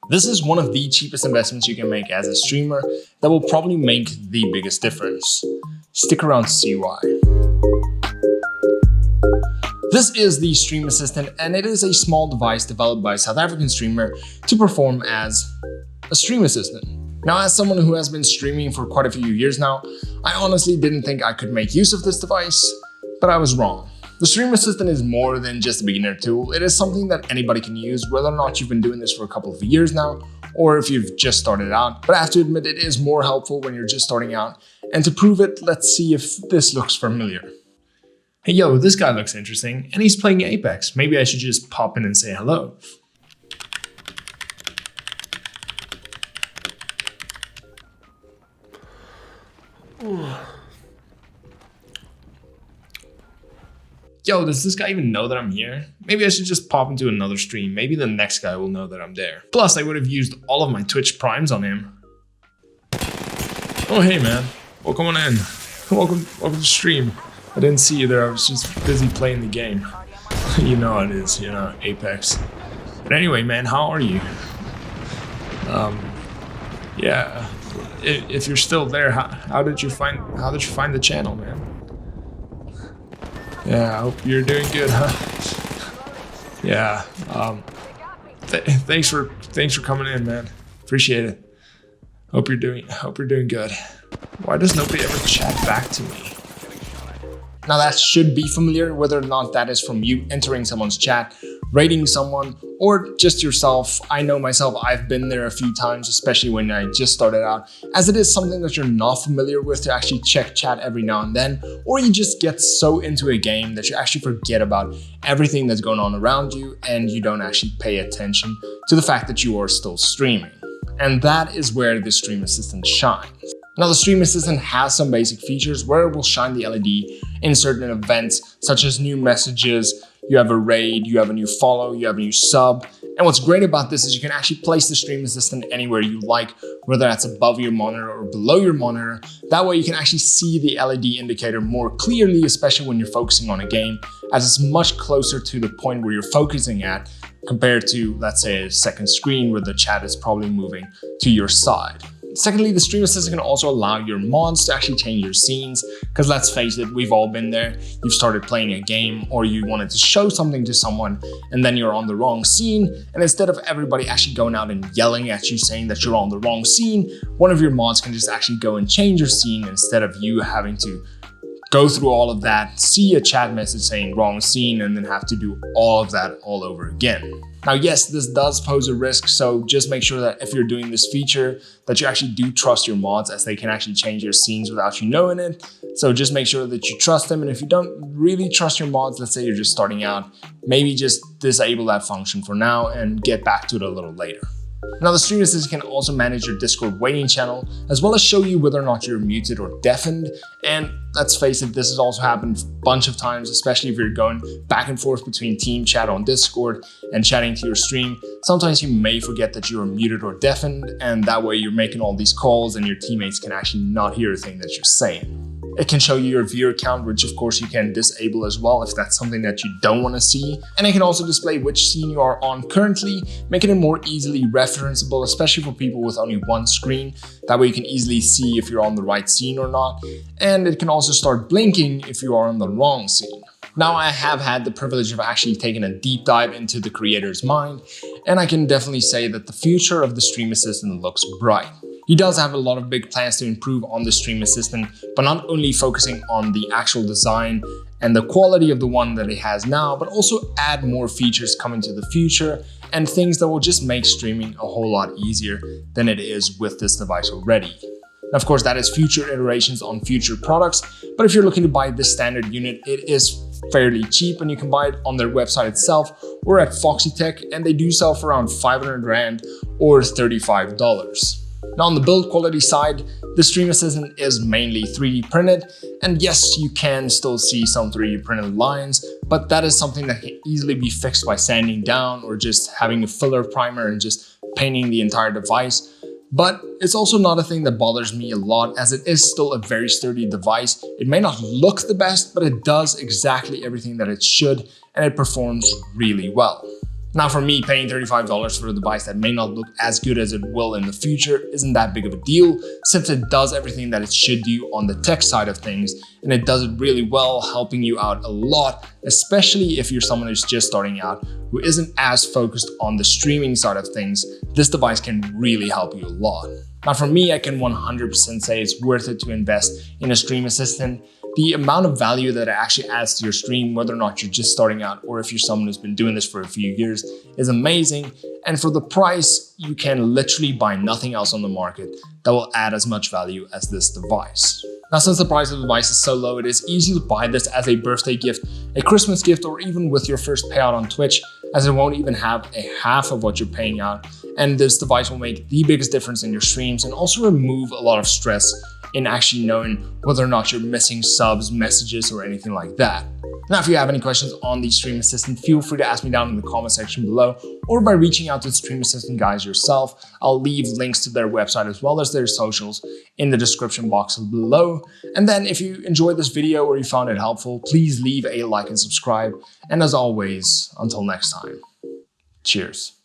This is one of the cheapest investments you can make as a streamer that will probably make the biggest difference. Stick around to see why. This is the StreamAssistant, and it is a small device developed by a South African streamer to perform as a stream assistant. Now, as someone who has been streaming for quite a few years now, I honestly didn't think I could make use of this device, but I was wrong. The StreamAssistant is more than just a beginner tool. It is something that anybody can use, whether or not you've been doing this for a couple of years now, or if you've just started out. But I have to admit, it is more helpful when you're just starting out. And to prove it, let's see if this looks familiar. Hey yo, this guy looks interesting, and he's playing Apex. Maybe I should just pop in and say hello. Yo, does this guy even know that I'm here? Maybe I should just pop into another stream. Maybe the next guy will know that I'm there. Plus, I would have used all of my Twitch primes on him. Oh, hey man. Welcome on in. Welcome to stream. I didn't see you there. I was just busy playing the game. You know how it is, you know, Apex. But anyway, man, how are you? Yeah. If you're still there, how did you find the channel, man? Yeah, I hope you're doing good, huh? Yeah. Thanks for coming in, man. Appreciate it. Hope you're doing good. Why does nobody ever chat back to me? Now that should be familiar, whether or not that is from you entering someone's chat, rating someone, or just yourself. I know myself, I've been there a few times, especially when I just started out, as it is something that you're not familiar with to actually check chat every now and then, or you just get so into a game that you actually forget about everything that's going on around you and you don't actually pay attention to the fact that you are still streaming. And that is where the StreamAssistant shines. Now, the StreamAssistant has some basic features where it will shine the LED in certain events, such as new messages, you have a raid, you have a new follow, you have a new sub. And what's great about this is you can actually place the StreamAssistant anywhere you like, whether that's above your monitor or below your monitor. That way you can actually see the LED indicator more clearly, especially when you're focusing on a game, as it's much closer to the point where you're focusing at compared to, let's say, a second screen where the chat is probably moving to your side. Secondly, the StreamAssistant can also allow your mods to actually change your scenes, because let's face it, we've all been there. You've started playing a game or you wanted to show something to someone and then you're on the wrong scene, and instead of everybody actually going out and yelling at you saying that you're on the wrong scene, one of your mods can just actually go and change your scene instead of you having to go through all of that, see a chat message saying wrong scene, and then have to do all of that all over again. Now, yes, this does pose a risk, so just make sure that if you're doing this feature, that you actually do trust your mods, as they can actually change your scenes without you knowing it. So just make sure that you trust them, and if you don't really trust your mods, let's say you're just starting out, maybe just disable that function for now and get back to it a little later. Now, the StreamAssistant can also manage your Discord waiting channel, as well as show you whether or not you're muted or deafened. And let's face it, this has also happened a bunch of times, especially if you're going back and forth between team chat on Discord and chatting to your stream. Sometimes you may forget that you are muted or deafened, and that way you're making all these calls and your teammates can actually not hear a thing that you're saying. It can show you your viewer count, which of course you can disable as well if that's something that you don't want to see. And it can also display which scene you are on currently, making it more easily referenceable, especially for people with only one screen. That way you can easily see if you're on the right scene or not. And it can also start blinking if you are on the wrong scene. Now, I have had the privilege of actually taking a deep dive into the creator's mind, and I can definitely say that the future of the StreamAssistant looks bright. He does have a lot of big plans to improve on the StreamAssistant, but not only focusing on the actual design and the quality of the one that he has now, but also add more features coming to the future and things that will just make streaming a whole lot easier than it is with this device already. Now, of course, that is future iterations on future products, but if you're looking to buy this standard unit, it is fairly cheap and you can buy it on their website itself or at FoxyTech, and they do sell for around 500 Rand or $35. Now, on the build quality side, the StreamAssistant is mainly 3D printed, and yes, you can still see some 3D printed lines, but that is something that can easily be fixed by sanding down or just having a filler primer and just painting the entire device. But it's also not a thing that bothers me a lot, as it is still a very sturdy device. It may not look the best, but it does exactly everything that it should, and it performs really well. Now for me, paying $35 for a device that may not look as good as it will in the future isn't that big of a deal, since it does everything that it should do on the tech side of things, and it does it really well, helping you out a lot, especially if you're someone who's just starting out, who isn't as focused on the streaming side of things. This device can really help you a lot. Now for me, I can 100% say it's worth it to invest in a StreamAssistant. The amount of value that it actually adds to your stream, whether or not you're just starting out or if you're someone who's been doing this for a few years, is amazing. And for the price, you can literally buy nothing else on the market that will add as much value as this device. Now, since the price of the device is so low, it is easy to buy this as a birthday gift, a Christmas gift, or even with your first payout on Twitch, as it won't even have a half of what you're paying out. And this device will make the biggest difference in your streams and also remove a lot of stress in actually knowing whether or not you're missing subs, messages, or anything like that. Now, if you have any questions on the StreamAssistant, feel free to ask me down in the comment section below or by reaching out to the StreamAssistant guys yourself. I'll leave links to their website as well as their socials in the description box below. And then if you enjoyed this video or you found it helpful, please leave a like and subscribe. And as always, until next time, cheers.